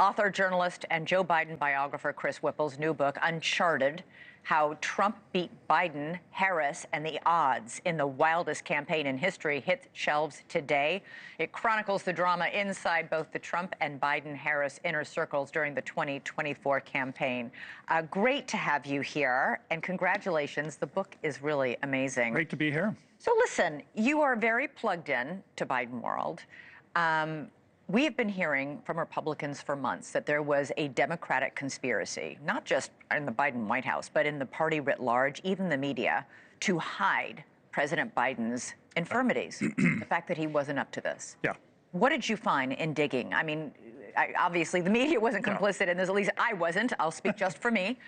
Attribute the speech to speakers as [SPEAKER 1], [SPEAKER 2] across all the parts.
[SPEAKER 1] Author, journalist, and Joe Biden biographer Chris Whipple's new book, Uncharted, How Trump Beat Biden, Harris, and the Odds in the Wildest Campaign in History, hits shelves today. It chronicles the drama inside both the Trump and Biden-Harris inner circles during the 2024 campaign. Great to have you here, and congratulations. The book is really amazing.
[SPEAKER 2] Great to be here.
[SPEAKER 1] So listen, you are very plugged in to Biden world. We have been hearing from Republicans for months that there was a Democratic conspiracy, not just in the Biden White House, but in the party writ large, even the media, to hide President Biden's infirmities, the fact that he wasn't up to this.
[SPEAKER 2] Yeah.
[SPEAKER 1] What did you find in digging? I mean, obviously the media wasn't complicit in this, at least I wasn't. I'll speak just for me.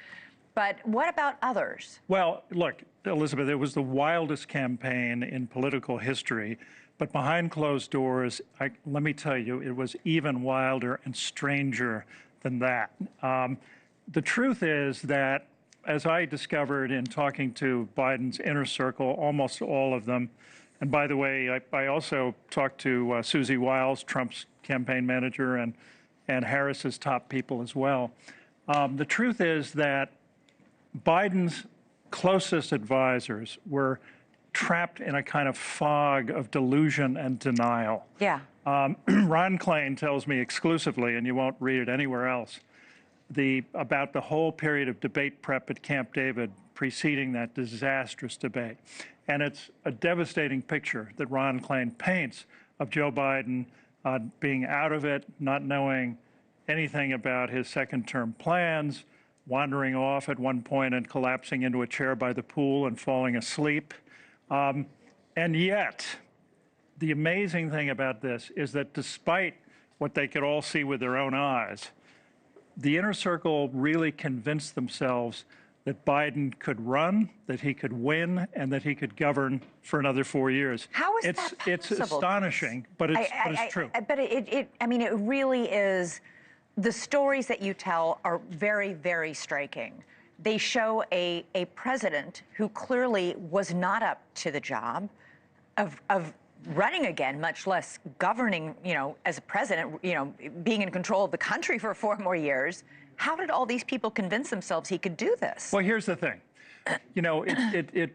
[SPEAKER 1] But what about others?
[SPEAKER 2] Well, look, Elizabeth, it was the wildest campaign in political history. But behind closed doors, let me tell you, it was even wilder and stranger than that. The truth is that, as I discovered in talking to Biden's inner circle, almost all of them, and by the way, I also talked to Susie Wiles, Trump's campaign manager, and Harris's top people as well. The truth is that Biden's closest advisors were trapped in a kind of fog of delusion and denial.
[SPEAKER 1] Yeah.
[SPEAKER 2] Ron Klain tells me exclusively, and you won't read it anywhere else, about the whole period of debate prep at Camp David preceding that disastrous debate. And it's a devastating picture that Ron Klain paints of Joe Biden being out of it, not knowing anything about his second-term plans, wandering off at one point and collapsing into a chair by the pool and falling asleep. And yet, the amazing thing about this is that despite what they could all see with their own eyes, the inner circle really convinced themselves that Biden could run, that he could win, and that he could govern for another 4 years.
[SPEAKER 1] How is that possible?
[SPEAKER 2] It's astonishing, but it's true.
[SPEAKER 1] But I mean, it really is. The stories that you tell are very, very striking. They show a president who clearly was not up to the job of running again, much less governing, as a president, being in control of the country for 4 more years. How did all these people convince themselves he could do this?
[SPEAKER 2] Well, here's the thing.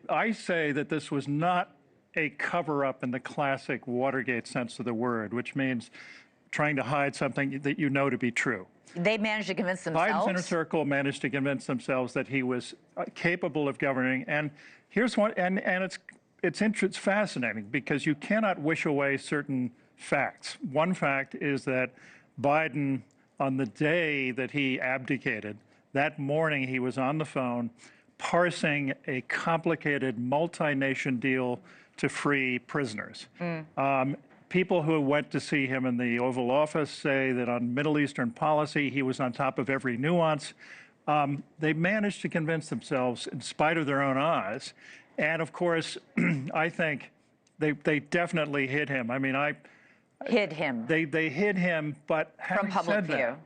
[SPEAKER 2] I say that this was not a cover-up in the classic Watergate sense of the word, which means trying to hide something that you know to be true.
[SPEAKER 1] They managed to convince themselves?
[SPEAKER 2] Biden's inner circle managed to convince themselves that he was capable of governing. And here's one, and it's fascinating because you cannot wish away certain facts. One fact is that Biden, on the day that he abdicated, that morning he was on the phone parsing a complicated multi-nation deal to free prisoners. People who went to see him in the Oval Office say that on Middle Eastern policy, he was on top of every nuance. They managed to convince themselves in spite of their own eyes. And of course, I think they definitely hid him. I mean,
[SPEAKER 1] hid him.
[SPEAKER 2] They hid him, but
[SPEAKER 1] from public view.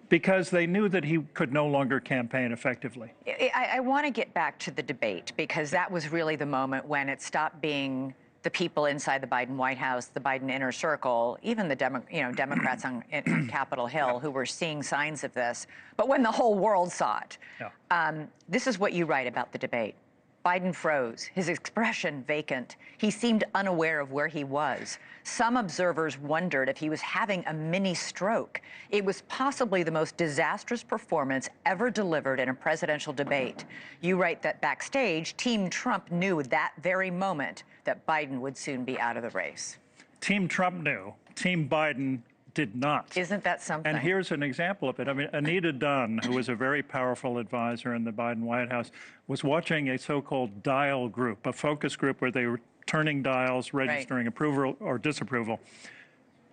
[SPEAKER 2] Because they knew that he could no longer campaign effectively.
[SPEAKER 1] I want to get back to the debate because that was really the moment when it stopped being the people inside the Biden White House, the Biden inner circle, even the Democrats on Capitol Hill who were seeing signs of this, but when the whole world saw it. Yeah. This is what you write about the debate. Biden froze, his expression vacant. He seemed unaware of where he was. Some observers wondered if he was having a mini stroke. It was possibly the most disastrous performance ever delivered in a presidential debate. You write that backstage, Team Trump knew that very moment that Biden would soon be out of the race.
[SPEAKER 2] Team Trump knew. Team Biden did not.
[SPEAKER 1] Isn't that something?
[SPEAKER 2] And here's an example of it. I mean, Anita Dunn, who was a very powerful advisor in the Biden White House, was watching a so-called dial group, a focus group where they were turning dials, registering approval or disapproval.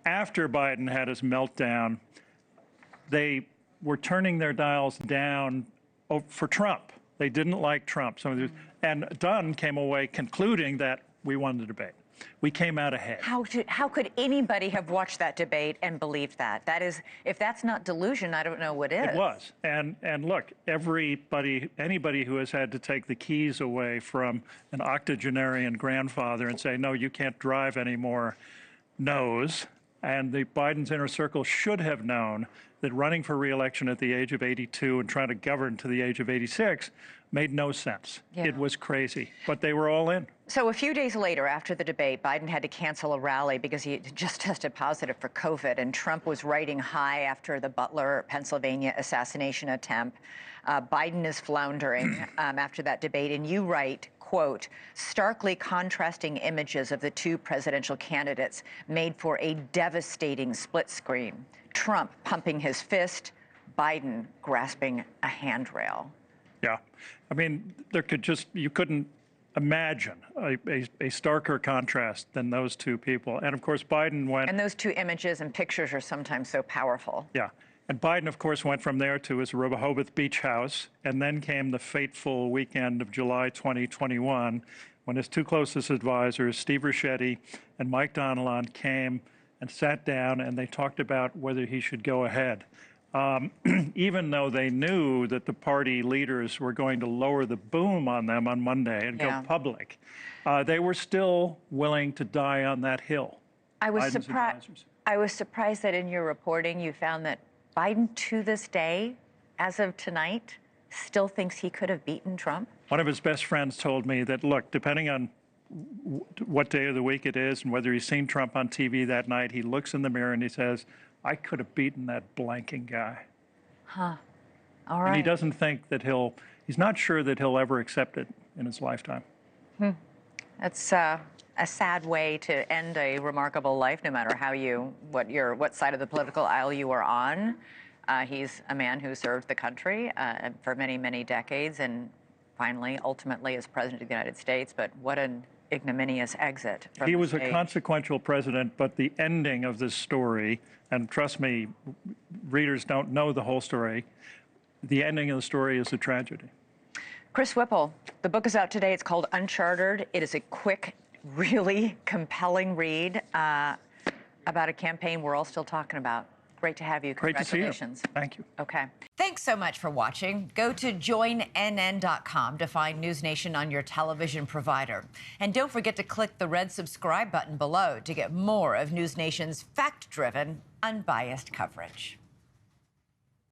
[SPEAKER 2] After Biden had his meltdown, they were turning their dials down for Trump. They didn't like Trump. And Dunn came away concluding that we won the debate. We came out ahead.
[SPEAKER 1] How could anybody have watched that debate and believed that? That is, if that's not delusion, I don't know what is.
[SPEAKER 2] It was. And look, anybody who has had to take the keys away from an octogenarian grandfather and say, no, you can't drive anymore, knows And the Biden's inner circle should have known that running for re-election at the age of 82 and trying to govern to the age of 86 made no sense.
[SPEAKER 1] Yeah.
[SPEAKER 2] It was crazy, but they were all in.
[SPEAKER 1] So a few days later, after the debate, Biden had to cancel a rally because he just tested positive for COVID, and Trump was riding high after the Butler, Pennsylvania assassination attempt. Biden is floundering after that debate, and you write, quote, starkly contrasting images of the two presidential candidates made for a devastating split screen. Trump pumping his fist, Biden grasping a handrail.
[SPEAKER 2] Yeah. I mean, you couldn't imagine a starker contrast than those two people. And of course, Biden went.
[SPEAKER 1] And those two images and pictures are sometimes so powerful.
[SPEAKER 2] Yeah. And Biden, of course, went from there to his Rehoboth Beach house. And then came the fateful weekend of July 2021, when his two closest advisors, Steve Ricchetti and Mike Donilon, came and sat down and they talked about whether he should go ahead. Even though they knew that the party leaders were going to lower the boom on them on Monday and go public, they were still willing to die on that hill.
[SPEAKER 1] I was surprised that in your reporting you found that Biden, to this day, as of tonight, still thinks he could have beaten Trump.
[SPEAKER 2] One of his best friends told me that, look, depending on what day of the week it is and whether he's seen Trump on TV that night, he looks in the mirror and he says, I could have beaten that blanking guy.
[SPEAKER 1] Huh. All right.
[SPEAKER 2] And he doesn't think that he's not sure that he'll ever accept it in his lifetime.
[SPEAKER 1] That's a sad way to end a remarkable life, no matter what side of the political aisle you are on. He's a man who served the country for many, many decades and finally, ultimately, as president of the United States. But what an ignominious exit from
[SPEAKER 2] He was
[SPEAKER 1] the stage.
[SPEAKER 2] a consequential president, but the ending of this story, and trust me, readers don't know the whole story, the ending of the story is a tragedy.
[SPEAKER 1] Chris Whipple, the book is out today. It's called Uncharted. It is a quick, really compelling read about a campaign we're all still talking about. Great to have you. Congratulations.
[SPEAKER 2] Great to see you. Thank you.
[SPEAKER 1] Okay. Thanks so much for watching. Go to joinnn.com to find NewsNation on your television provider. And don't forget to click the red subscribe button below to get more of NewsNation's fact-driven, unbiased coverage.